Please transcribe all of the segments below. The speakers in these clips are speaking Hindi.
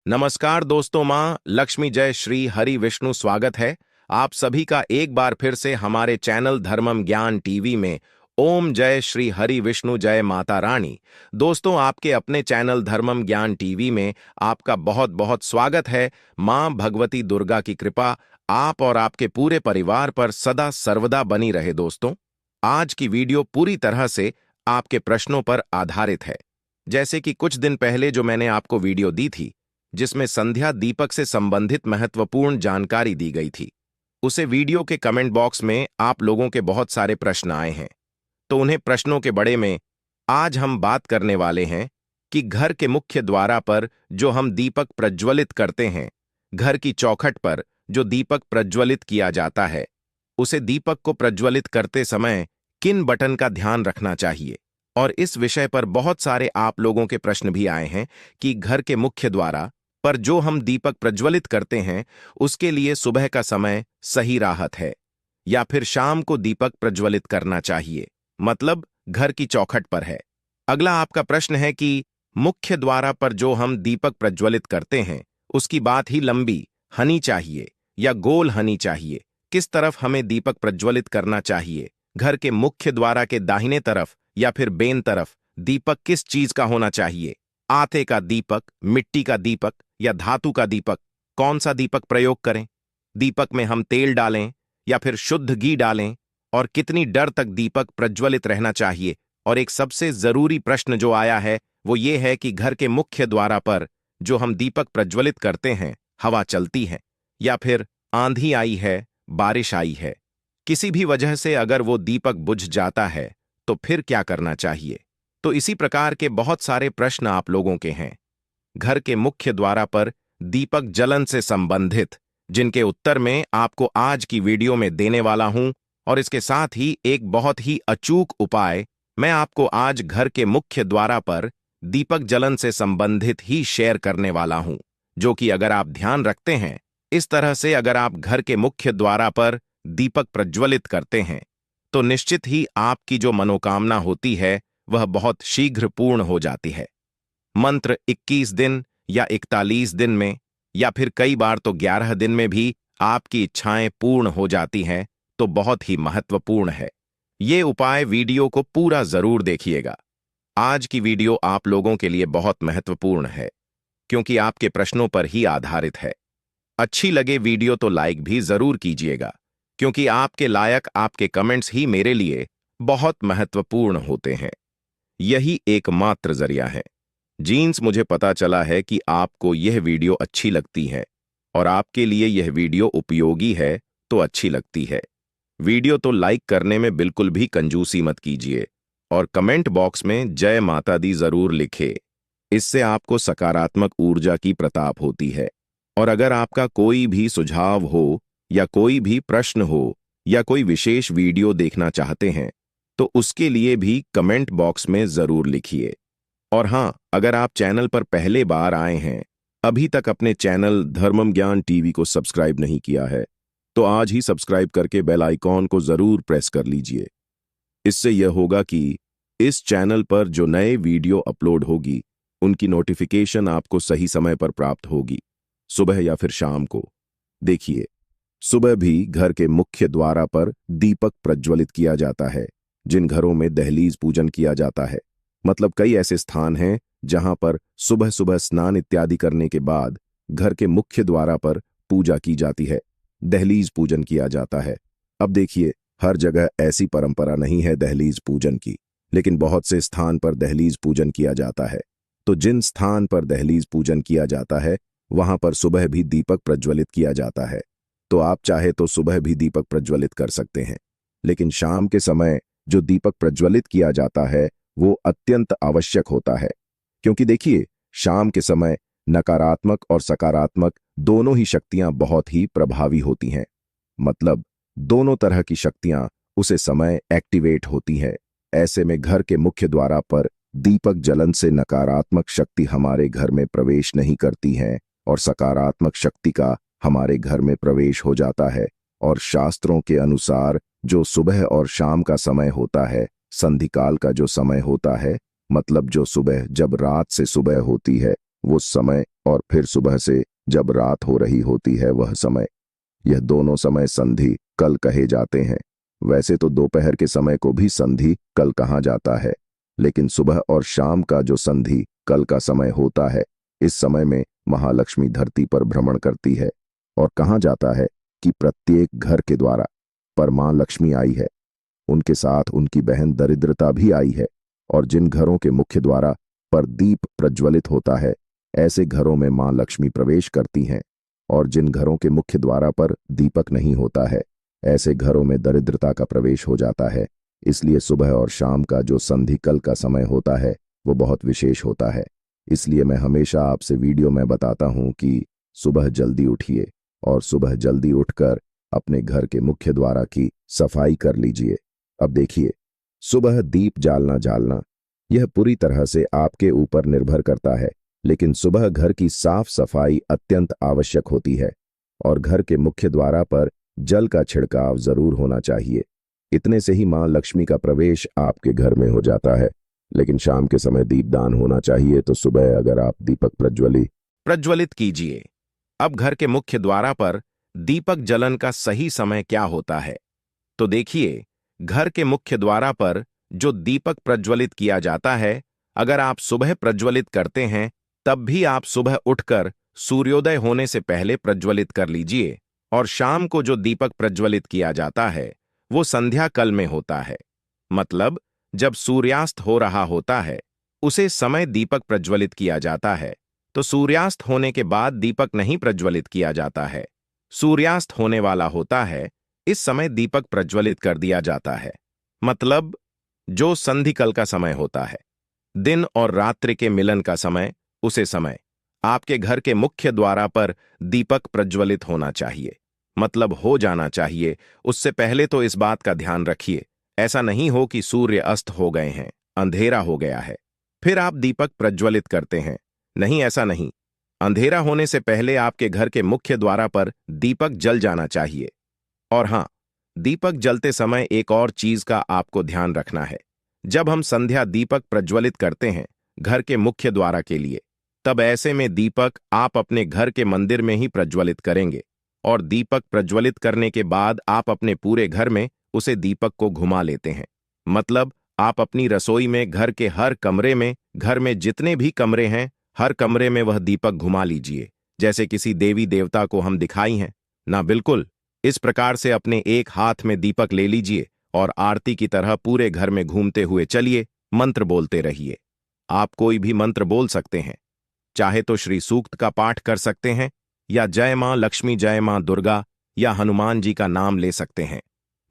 नमस्कार दोस्तों, माँ लक्ष्मी जय श्री हरि विष्णु स्वागत है आप सभी का एक बार फिर से हमारे चैनल धर्मम ज्ञान टीवी में। ओम जय श्री हरि विष्णु जय माता रानी। दोस्तों, आपके अपने चैनल धर्मम ज्ञान टीवी में आपका बहुत बहुत स्वागत है। माँ भगवती दुर्गा की कृपा आप और आपके पूरे परिवार पर सदा सर्वदा बनी रहे। दोस्तों, आज की वीडियो पूरी तरह से आपके प्रश्नों पर आधारित है। जैसे कि कुछ दिन पहले जो मैंने आपको वीडियो दी थी जिसमें संध्या दीपक से संबंधित महत्वपूर्ण जानकारी दी गई थी, उसे वीडियो के कमेंट बॉक्स में आप लोगों के बहुत सारे प्रश्न आए हैं। तो उन्हें प्रश्नों के बड़े में आज हम बात करने वाले हैं कि घर के मुख्य द्वारा पर जो हम दीपक प्रज्वलित करते हैं, घर की चौखट पर जो दीपक प्रज्वलित किया जाता है, उसे दीपक को प्रज्वलित करते समय किन बटन का ध्यान रखना चाहिए। और इस विषय पर बहुत सारे आप लोगों के प्रश्न भी आए हैं कि घर के मुख्य द्वारा पर जो हम दीपक प्रज्वलित करते हैं उसके लिए सुबह का समय सही राहत है या फिर शाम को दीपक प्रज्वलित करना चाहिए, मतलब घर की चौखट पर है। अगला आपका प्रश्न है कि मुख्य द्वारा पर जो हम दीपक प्रज्वलित करते हैं उसकी बात ही लंबी हनी चाहिए या गोल हनी चाहिए, किस तरफ हमें दीपक प्रज्वलित करना चाहिए, घर के मुख्य द्वारा के दाहिने तरफ या फिर बेन तरफ दीपक किस चीज का होना चाहिए, आटे का दीपक, मिट्टी का दीपक या धातु का दीपक, कौन सा दीपक प्रयोग करें, दीपक में हम तेल डालें या फिर शुद्ध घी डालें, और कितनी देर तक दीपक प्रज्वलित रहना चाहिए। और एक सबसे जरूरी प्रश्न जो आया है वो ये है कि घर के मुख्य द्वारा पर जो हम दीपक प्रज्वलित करते हैं, हवा चलती है या फिर आंधी आई है, बारिश आई है, किसी भी वजह से अगर वो दीपक बुझ जाता है तो फिर क्या करना चाहिए। तो इसी प्रकार के बहुत सारे प्रश्न आप लोगों के हैं घर के मुख्य द्वारा पर दीपक जलन से संबंधित, जिनके उत्तर में आपको आज की वीडियो में देने वाला हूं। और इसके साथ ही एक बहुत ही अचूक उपाय मैं आपको आज घर के मुख्य द्वारा पर दीपक जलन से संबंधित ही शेयर करने वाला हूं, जो कि अगर आप ध्यान रखते हैं, इस तरह से अगर आप घर के मुख्य द्वारा पर दीपक प्रज्वलित करते हैं तो निश्चित ही आपकी जो मनोकामना होती है वह बहुत शीघ्र पूर्ण हो जाती है। मंत्र 21 दिन या 41 दिन में या फिर कई बार तो 11 दिन में भी आपकी इच्छाएं पूर्ण हो जाती हैं, तो बहुत ही महत्वपूर्ण है। ये उपाय वीडियो को पूरा जरूर देखिएगा। आज की वीडियो आप लोगों के लिए बहुत महत्वपूर्ण है क्योंकि आपके प्रश्नों पर ही आधारित है। अच्छी लगे वीडियो तो लाइक भी जरूर कीजिएगा क्योंकि आपके लायक आपके कमेंट्स ही मेरे लिए बहुत महत्वपूर्ण होते हैं। यही एकमात्र जरिया है। जीन्स, मुझे पता चला है कि आपको यह वीडियो अच्छी लगती है और आपके लिए यह वीडियो उपयोगी है तो अच्छी लगती है। वीडियो तो लाइक करने में बिल्कुल भी कंजूसी मत कीजिए और कमेंट बॉक्स में जय माता दी जरूर लिखे। इससे आपको सकारात्मक ऊर्जा की प्रताप होती है। और अगर आपका कोई भी सुझाव हो या कोई भी प्रश्न हो या कोई विशेष वीडियो देखना चाहते हैं तो उसके लिए भी कमेंट बॉक्स में जरूर लिखिए। और हाँ, अगर आप चैनल पर पहले बार आए हैं, अभी तक अपने चैनल धर्मम ज्ञान टीवी को सब्सक्राइब नहीं किया है, तो आज ही सब्सक्राइब करके बेल आइकॉन को जरूर प्रेस कर लीजिए। इससे यह होगा कि इस चैनल पर जो नए वीडियो अपलोड होगी उनकी नोटिफिकेशन आपको सही समय पर प्राप्त होगी, सुबह या फिर शाम को। देखिए, सुबह भी घर के मुख्य द्वारा पर दीपक प्रज्वलित किया जाता है। जिन घरों में दहलीज पूजन किया जाता है, मतलब कई ऐसे स्थान हैं जहां पर सुबह सुबह स्नान इत्यादि करने के बाद घर के मुख्य द्वारा पर पूजा की जाती है, दहलीज पूजन किया जाता है। अब देखिए, हर जगह ऐसी परंपरा नहीं है दहलीज पूजन की, लेकिन बहुत से स्थान पर दहलीज पूजन किया जाता है। तो जिन स्थान पर दहलीज पूजन किया जाता है वहां पर सुबह भी दीपक प्रज्वलित किया जाता है। तो आप चाहे तो सुबह भी दीपक प्रज्वलित कर सकते हैं, लेकिन शाम के समय जो दीपक प्रज्वलित किया जाता है वो अत्यंत आवश्यक होता है। क्योंकि देखिए, शाम के समय नकारात्मक और सकारात्मक दोनों ही शक्तियां बहुत ही प्रभावी होती हैं, मतलब दोनों तरह की शक्तियां उसे समय एक्टिवेट होती है। ऐसे में घर के मुख्य द्वारा पर दीपक जलन से नकारात्मक शक्ति हमारे घर में प्रवेश नहीं करती है और सकारात्मक शक्ति का हमारे घर में प्रवेश हो जाता है। और शास्त्रों के अनुसार जो सुबह और शाम का समय होता है, संधिकाल का जो समय होता है, मतलब जो सुबह जब रात से सुबह होती है, वो समय और फिर सुबह से जब रात हो रही होती है वह समय, यह दोनों समय संधि कल कहे जाते हैं। वैसे तो दोपहर के समय को भी संधि कल कहा जाता है, लेकिन सुबह और शाम का जो संधि कल का समय होता है, इस समय में महालक्ष्मी धरती पर भ्रमण करती है। और कहा जाता है कि प्रत्येक घर के द्वारा पर मां लक्ष्मी आई है, उनके साथ उनकी बहन दरिद्रता भी आई है। और जिन घरों के मुख्य द्वारा पर दीप प्रज्वलित होता है, ऐसे घरों में मां लक्ष्मी प्रवेश करती हैं। और जिन घरों के मुख्य द्वारा पर दीपक नहीं होता है, ऐसे घरों में दरिद्रता का प्रवेश हो जाता है। इसलिए सुबह और शाम का जो संधिकल का समय होता है वो बहुत विशेष होता है। इसलिए मैं हमेशा आपसे वीडियो में बताता हूं कि सुबह जल्दी उठिए और सुबह जल्दी उठकर अपने घर के मुख्य द्वार की सफाई कर लीजिए। अब देखिए, सुबह दीप जालना यह पूरी तरह से आपके ऊपर निर्भर करता है, लेकिन सुबह घर की साफ सफाई अत्यंत आवश्यक होती है। और घर के मुख्य द्वार पर जल का छिड़काव जरूर होना चाहिए। इतने से ही मां लक्ष्मी का प्रवेश आपके घर में हो जाता है। लेकिन शाम के समय दीपदान होना चाहिए, तो सुबह अगर आप दीपक प्रज्वलित कीजिए। अब घर के मुख्य द्वार पर दीपक जलन का सही समय क्या होता है? तो देखिए, घर के मुख्य द्वार पर जो दीपक प्रज्वलित किया जाता है, अगर आप सुबह प्रज्वलित करते हैं तब भी आप सुबह उठकर सूर्योदय होने से पहले प्रज्वलित कर लीजिए। और शाम को जो दीपक प्रज्वलित किया जाता है वो संध्या काल में होता है, मतलब जब सूर्यास्त हो रहा होता है उसे समय दीपक प्रज्वलित किया जाता है। तो सूर्यास्त होने के बाद दीपक नहीं प्रज्वलित किया जाता है। सूर्यास्त होने वाला होता है, इस समय दीपक प्रज्वलित कर दिया जाता है, मतलब जो संधिकल का समय होता है, दिन और रात्रि के मिलन का समय, उसे समय आपके घर के मुख्य द्वार पर दीपक प्रज्वलित होना चाहिए, मतलब हो जाना चाहिए। उससे पहले तो इस बात का ध्यान रखिए, ऐसा नहीं हो कि सूर्य अस्त हो गए हैं, अंधेरा हो गया है, फिर आप दीपक प्रज्वलित करते हैं। नहीं, ऐसा नहीं। अंधेरा होने से पहले आपके घर के मुख्य द्वार पर दीपक जल जाना चाहिए। और हां, दीपक जलते समय एक और चीज का आपको ध्यान रखना है। जब हम संध्या दीपक प्रज्वलित करते हैं घर के मुख्य द्वार के लिए, तब ऐसे में दीपक आप अपने घर के मंदिर में ही प्रज्वलित करेंगे। और दीपक प्रज्वलित करने के बाद आप अपने पूरे घर में उसे दीपक को घुमा लेते हैं, मतलब आप अपनी रसोई में, घर के हर कमरे में, घर में जितने भी कमरे हैं हर कमरे में वह दीपक घुमा लीजिए, जैसे किसी देवी देवता को हम दिखाई हैं ना। बिल्कुल इस प्रकार से अपने एक हाथ में दीपक ले लीजिए और आरती की तरह पूरे घर में घूमते हुए चलिए, मंत्र बोलते रहिए। आप कोई भी मंत्र बोल सकते हैं, चाहे तो श्री सूक्त का पाठ कर सकते हैं, या जय मां लक्ष्मी, जय मां दुर्गा, या हनुमान जी का नाम ले सकते हैं।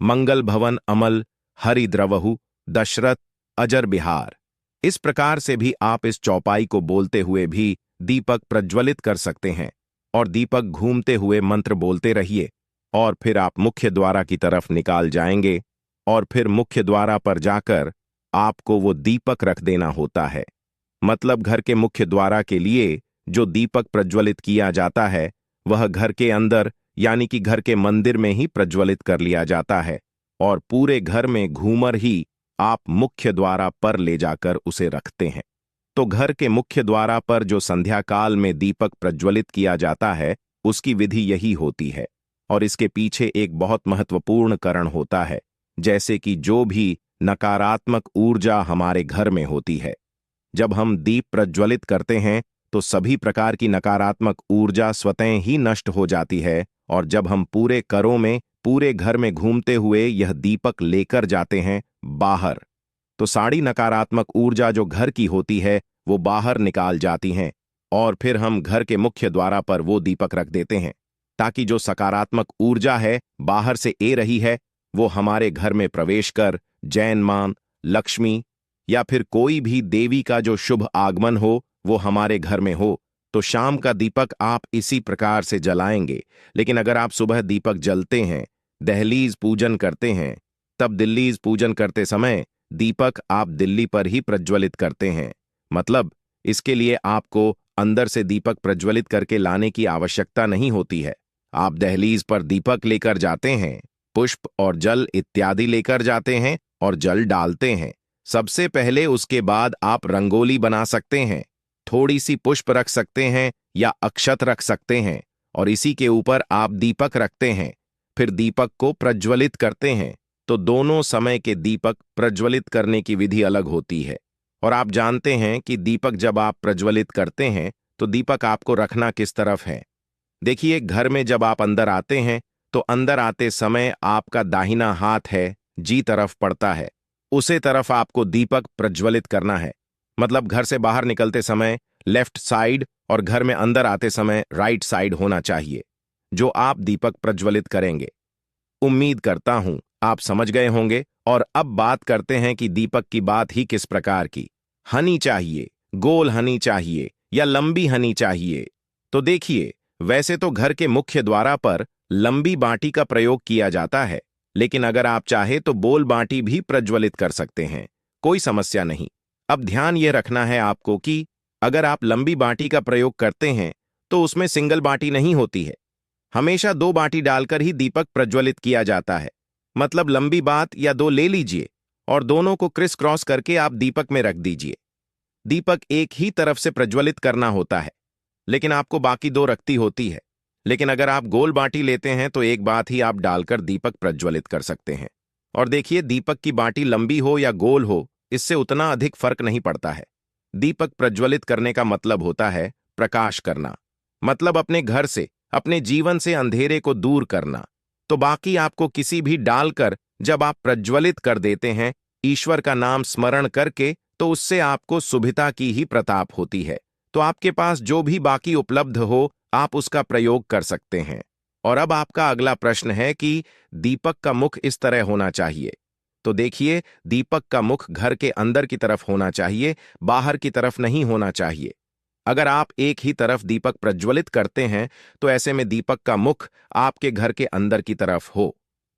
मंगल भवन अमल हरि द्रवहु दशरथ अजर बिहार, इस प्रकार से भी आप इस चौपाई को बोलते हुए भी दीपक प्रज्वलित कर सकते हैं। और दीपक घूमते हुए मंत्र बोलते रहिए। और फिर आप मुख्य द्वार की तरफ निकाल जाएंगे और फिर मुख्य द्वार पर जाकर आपको वो दीपक रख देना होता है, मतलब घर के मुख्य द्वार के लिए जो दीपक प्रज्वलित किया जाता है वह घर के अंदर, यानी कि घर के मंदिर में ही प्रज्वलित कर लिया जाता है। और पूरे घर में घूमर ही आप मुख्य द्वार पर ले जाकर उसे रखते हैं। तो घर के मुख्य द्वार पर जो संध्या काल में दीपक प्रज्वलित किया जाता है उसकी विधि यही होती है। और इसके पीछे एक बहुत महत्वपूर्ण कारण होता है, जैसे कि जो भी नकारात्मक ऊर्जा हमारे घर में होती है, जब हम दीप प्रज्वलित करते हैं तो सभी प्रकार की नकारात्मक ऊर्जा स्वतः ही नष्ट हो जाती है। और जब हम पूरे घरों में, पूरे घर में घूमते हुए यह दीपक लेकर जाते हैं बाहर, तो सारी नकारात्मक ऊर्जा जो घर की होती है वो बाहर निकाल जाती हैं। और फिर हम घर के मुख्य द्वार पर वो दीपक रख देते हैं, ताकि जो सकारात्मक ऊर्जा है बाहर से ए रही है वो हमारे घर में प्रवेश कर जैन मां लक्ष्मी या फिर कोई भी देवी का जो शुभ आगमन हो वो हमारे घर में हो। तो शाम का दीपक आप इसी प्रकार से जलाएंगे। लेकिन अगर आप सुबह दीपक जलते हैं, दहलीज पूजन करते हैं, तब दिल्लीज पूजन करते समय दीपक आप दिल्ली पर ही प्रज्वलित करते हैं, मतलब इसके लिए आपको अंदर से दीपक प्रज्वलित करके लाने की आवश्यकता नहीं होती है। आप दहलीज पर दीपक लेकर जाते हैं, पुष्प और जल इत्यादि लेकर जाते हैं और जल डालते हैं सबसे पहले। उसके बाद आप रंगोली बना सकते हैं, थोड़ी सी पुष्प रख सकते हैं या अक्षत रख सकते हैं और इसी के ऊपर आप दीपक रखते हैं, फिर दीपक को प्रज्वलित करते हैं। तो दोनों समय के दीपक प्रज्वलित करने की विधि अलग होती है। और आप जानते हैं कि दीपक जब आप प्रज्वलित करते हैं तो दीपक आपको रखना किस तरफ है। देखिए, घर में जब आप अंदर आते हैं तो अंदर आते समय आपका दाहिना हाथ है जी तरफ पड़ता है, उसे तरफ आपको दीपक प्रज्वलित करना है। मतलब घर से बाहर निकलते समय लेफ्ट साइड और घर में अंदर आते समय राइट साइड होना चाहिए जो आप दीपक प्रज्वलित करेंगे। उम्मीद करता हूं आप समझ गए होंगे। और अब बात करते हैं कि दीपक की बात ही किस प्रकार की हनी चाहिए, गोल हनी चाहिए या लंबी हनी चाहिए। तो देखिए, वैसे तो घर के मुख्य द्वारा पर लंबी बाटी का प्रयोग किया जाता है, लेकिन अगर आप चाहे तो बोल बाटी भी प्रज्वलित कर सकते हैं, कोई समस्या नहीं। अब ध्यान यह रखना है आपको कि अगर आप लंबी बाटी का प्रयोग करते हैं तो उसमें सिंगल बाटी नहीं होती है, हमेशा दो बाटी डालकर ही दीपक प्रज्वलित किया जाता है। मतलब लंबी बात या दो ले लीजिए और दोनों को क्रिस क्रॉस करके आप दीपक में रख दीजिए। दीपक एक ही तरफ से प्रज्वलित करना होता है, लेकिन आपको बाकी दो रखती होती है। लेकिन अगर आप गोल बाटी लेते हैं तो एक बात ही आप डालकर दीपक प्रज्वलित कर सकते हैं। और देखिए, दीपक की बाटी लंबी हो या गोल हो, इससे उतना अधिक फर्क नहीं पड़ता है। दीपक प्रज्वलित करने का मतलब होता है प्रकाश करना, मतलब अपने घर से, अपने जीवन से अंधेरे को दूर करना। तो बाकी आपको किसी भी डालकर जब आप प्रज्वलित कर देते हैं ईश्वर का नाम स्मरण करके, तो उससे आपको सुभिता की ही प्रताप होती है। तो आपके पास जो भी बाकी उपलब्ध हो आप उसका प्रयोग कर सकते हैं। और अब आपका अगला प्रश्न है कि दीपक का मुख इस तरह होना चाहिए। तो देखिए, दीपक का मुख घर के अंदर की तरफ होना चाहिए, बाहर की तरफ नहीं होना चाहिए। अगर आप एक ही तरफ दीपक प्रज्वलित करते हैं तो ऐसे में दीपक का मुख आपके घर के अंदर की तरफ हो,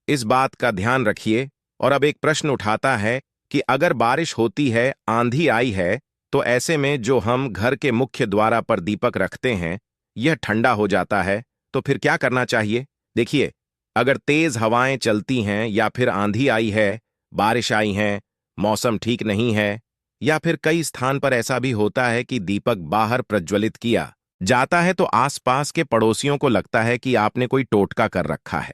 इस बात का ध्यान रखिए। और अब एक प्रश्न उठाता है कि अगर बारिश होती है, आंधी आई है, तो ऐसे में जो हम घर के मुख्य द्वार पर दीपक रखते हैं यह ठंडा हो जाता है, तो फिर क्या करना चाहिए। देखिए, अगर तेज हवाएं चलती हैं या फिर आंधी आई है, बारिश आई है, मौसम ठीक नहीं है, या फिर कई स्थान पर ऐसा भी होता है कि दीपक बाहर प्रज्वलित किया जाता है तो आसपास के पड़ोसियों को लगता है कि आपने कोई टोटका कर रखा है।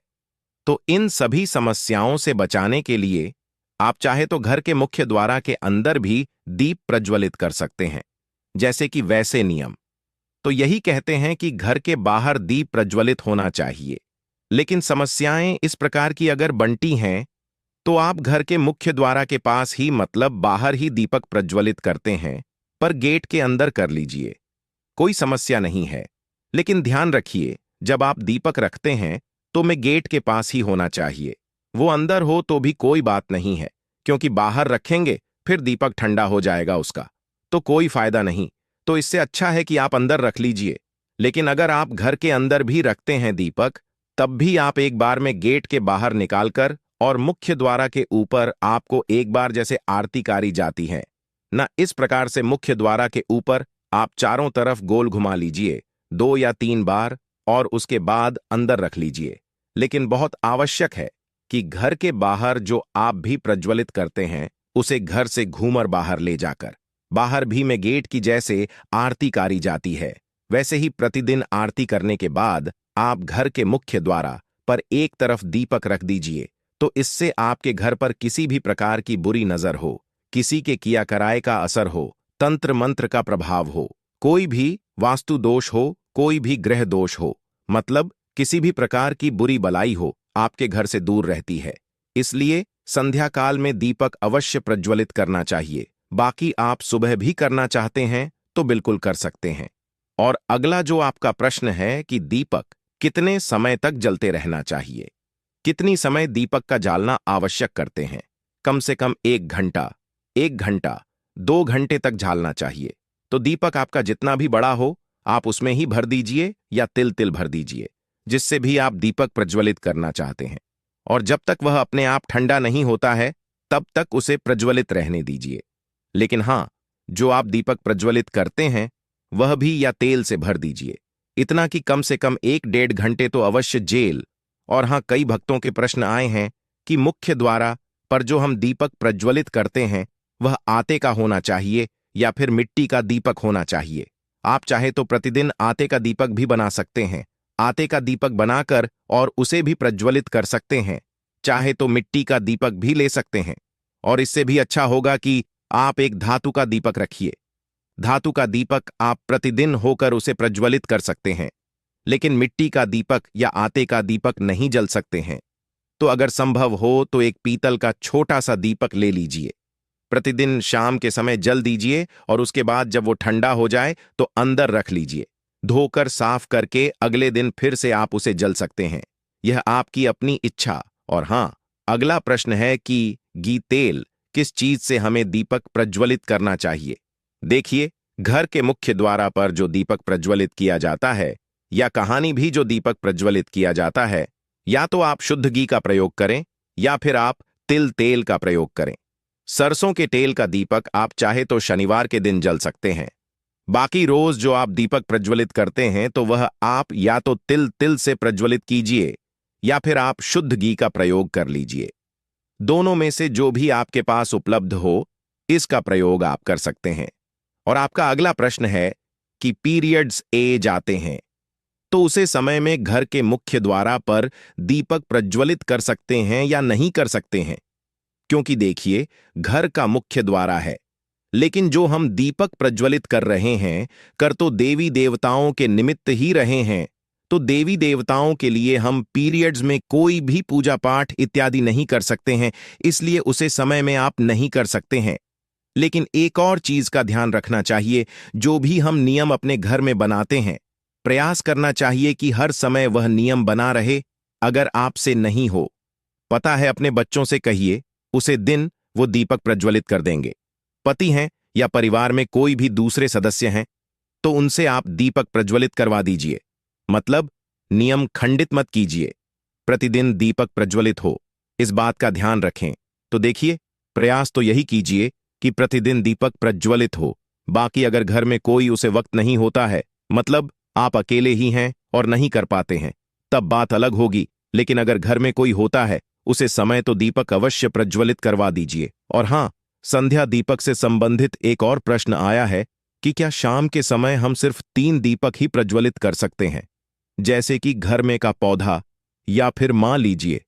तो इन सभी समस्याओं से बचाने के लिए आप चाहे तो घर के मुख्य द्वार के अंदर भी दीप प्रज्वलित कर सकते हैं, जैसे कि वैसे नियम तो यही कहते हैं कि घर के बाहर दीप प्रज्वलित होना चाहिए। लेकिन समस्याएं इस प्रकार की अगर बंटी हैं तो आप घर के मुख्य द्वार के पास ही, मतलब बाहर ही दीपक प्रज्वलित करते हैं, पर गेट के अंदर कर लीजिए, कोई समस्या नहीं है। लेकिन ध्यान रखिए, जब आप दीपक रखते हैं तो मैं गेट के पास ही होना चाहिए। वो अंदर हो तो भी कोई बात नहीं है, क्योंकि बाहर रखेंगे फिर दीपक ठंडा हो जाएगा उसका, तो कोई फायदा नहीं। तो इससे अच्छा है कि आप अंदर रख लीजिए। लेकिन अगर आप घर के अंदर भी रखते हैं दीपक, तब भी आप एक बार में गेट के बाहर निकालकर और मुख्य द्वार के ऊपर आपको एक बार जैसे आरती कारी जाती है ना, इस प्रकार से मुख्य द्वार के ऊपर आप चारों तरफ गोल घुमा लीजिए 2 या 3 बार और उसके बाद अंदर रख लीजिए। लेकिन बहुत आवश्यक है कि घर के बाहर जो आप भी प्रज्वलित करते हैं उसे घर से घूमर बाहर ले जाकर, बाहर भी में गेट की जैसे आरती कारी जाती है वैसे ही प्रतिदिन आरती करने के बाद आप घर के मुख्य द्वार पर एक तरफ दीपक रख दीजिए। तो इससे आपके घर पर किसी भी प्रकार की बुरी नजर हो, किसी के किया कराए का असर हो, तंत्र मंत्र का प्रभाव हो, कोई भी वास्तु दोष हो, कोई भी ग्रह दोष हो, मतलब किसी भी प्रकार की बुरी बलाई हो, आपके घर से दूर रहती है। इसलिए संध्या काल में दीपक अवश्य प्रज्वलित करना चाहिए। बाकी आप सुबह भी करना चाहते हैं तो बिल्कुल कर सकते हैं। और अगला जो आपका प्रश्न है कि दीपक कितने समय तक जलते रहना चाहिए, कितनी समय दीपक का जालना आवश्यक करते हैं। कम से कम 1 घंटा, 1 घंटा, 2 घंटे तक झालना चाहिए। तो दीपक आपका जितना भी बड़ा हो आप उसमें ही भर दीजिए या तिल तिल भर दीजिए, जिससे भी आप दीपक प्रज्वलित करना चाहते हैं। और जब तक वह अपने आप ठंडा नहीं होता है तब तक उसे प्रज्वलित रहने दीजिए। लेकिन हाँ, जो आप दीपक प्रज्वलित करते हैं वह भी या तेल से भर दीजिए, इतना कि कम से कम 1-1.5 घंटे तो अवश्य जेल। और हाँ, कई भक्तों के प्रश्न आए हैं कि मुख्य द्वार पर जो हम दीपक प्रज्वलित करते हैं वह आते का होना चाहिए या फिर मिट्टी का दीपक होना चाहिए। आप चाहे तो प्रतिदिन आटे का दीपक भी बना सकते हैं। आटे का दीपक बनाकर और उसे भी प्रज्वलित कर सकते हैं। चाहे तो मिट्टी का दीपक भी ले सकते हैं। और इससे भी अच्छा होगा कि आप एक धातु का दीपक रखिए। धातु का दीपक आप प्रतिदिन होकर उसे प्रज्वलित कर सकते हैं। लेकिन मिट्टी का दीपक या आटे का दीपक नहीं जल सकते हैं। तो अगर संभव हो तो एक पीतल का छोटा सा दीपक ले लीजिए। प्रतिदिन शाम के समय जल दीजिए और उसके बाद जब वो ठंडा हो जाए तो अंदर रख लीजिए। धोकर साफ करके अगले दिन फिर से आप उसे जल सकते हैं। यह आपकी अपनी इच्छा। और हां, अगला प्रश्न है कि घी तेल किस चीज से हमें दीपक प्रज्वलित करना चाहिए। देखिए, घर के मुख्य द्वार पर जो दीपक प्रज्वलित किया जाता है या कहानी भी जो दीपक प्रज्वलित किया जाता है, या तो आप शुद्ध घी का प्रयोग करें या फिर आप तिल तेल का प्रयोग करें। सरसों के तेल का दीपक आप चाहे तो शनिवार के दिन जल सकते हैं। बाकी रोज जो आप दीपक प्रज्वलित करते हैं तो वह आप या तो तिल तिल से प्रज्वलित कीजिए या फिर आप शुद्ध घी का प्रयोग कर लीजिए। दोनों में से जो भी आपके पास उपलब्ध हो, इसका प्रयोग आप कर सकते हैं। और आपका अगला प्रश्न है कि पीरियड्स एज आते हैं तो उसे समय में घर के मुख्य द्वार पर दीपक प्रज्वलित कर सकते हैं या नहीं कर सकते हैं। क्योंकि देखिए, घर का मुख्य द्वार है, लेकिन जो हम दीपक प्रज्वलित कर रहे हैं कर तो देवी देवताओं के निमित्त ही रहे हैं। तो देवी देवताओं के लिए हम पीरियड्स में कोई भी पूजा पाठ इत्यादि नहीं कर सकते हैं, इसलिए उसे समय में आप नहीं कर सकते हैं। लेकिन एक और चीज का ध्यान रखना चाहिए। जो भी हम नियम अपने घर में बनाते हैं, प्रयास करना चाहिए कि हर समय वह नियम बना रहे। अगर आपसे नहीं हो पता है, अपने बच्चों से कहिए, उसे दिन वो दीपक प्रज्वलित कर देंगे। पति हैं या परिवार में कोई भी दूसरे सदस्य हैं तो उनसे आप दीपक प्रज्वलित करवा दीजिए। मतलब नियम खंडित मत कीजिए। प्रतिदिन दीपक प्रज्वलित हो, इस बात का ध्यान रखें। तो देखिए, प्रयास तो यही कीजिए कि प्रतिदिन दीपक प्रज्वलित हो। बाकी अगर घर में कोई उसे वक्त नहीं होता है, मतलब आप अकेले ही हैं और नहीं कर पाते हैं, तब बात अलग होगी। लेकिन अगर घर में कोई होता है, उसे समय तो दीपक अवश्य प्रज्वलित करवा दीजिए। और हां, संध्या दीपक से संबंधित एक और प्रश्न आया है कि क्या शाम के समय हम सिर्फ 3 दीपक ही प्रज्वलित कर सकते हैं, जैसे कि घर में का पौधा, या फिर मान लीजिए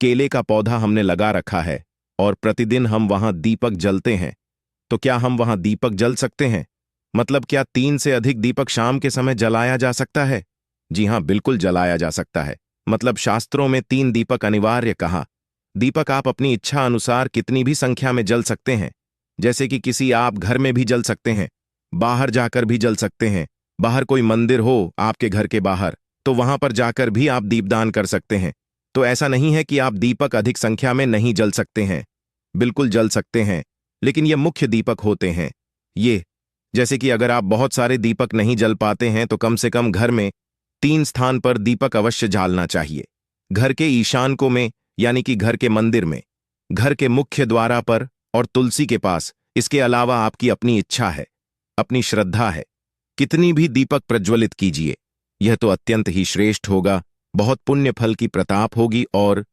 केले का पौधा हमने लगा रखा है और प्रतिदिन हम वहां दीपक जलते हैं, तो क्या हम वहां दीपक जल सकते हैं? मतलब क्या 3 से अधिक दीपक शाम के समय जलाया जा सकता है? जी हां, बिल्कुल जलाया जा सकता है। मतलब शास्त्रों में 3 दीपक अनिवार्य कहा। दीपक आप अपनी इच्छा अनुसार कितनी भी संख्या में जल सकते हैं। जैसे कि किसी आप घर में भी जल सकते हैं, बाहर जाकर भी जल सकते हैं। बाहर कोई मंदिर हो आपके घर के बाहर, तो वहां पर जाकर भी आप दीपदान कर सकते हैं। तो ऐसा नहीं है कि आप दीपक अधिक संख्या में नहीं जल सकते हैं, बिल्कुल जल सकते हैं। लेकिन ये मुख्य दीपक होते हैं। ये जैसे कि अगर आप बहुत सारे दीपक नहीं जल पाते हैं तो कम से कम घर में 3 स्थान पर दीपक अवश्य जालना चाहिए। घर के ईशान को में, यानी कि घर के मंदिर में, घर के मुख्य द्वार पर और तुलसी के पास। इसके अलावा आपकी अपनी इच्छा है, अपनी श्रद्धा है, कितनी भी दीपक प्रज्वलित कीजिए। यह तो अत्यंत ही श्रेष्ठ होगा, बहुत पुण्य फल की प्रताप होगी और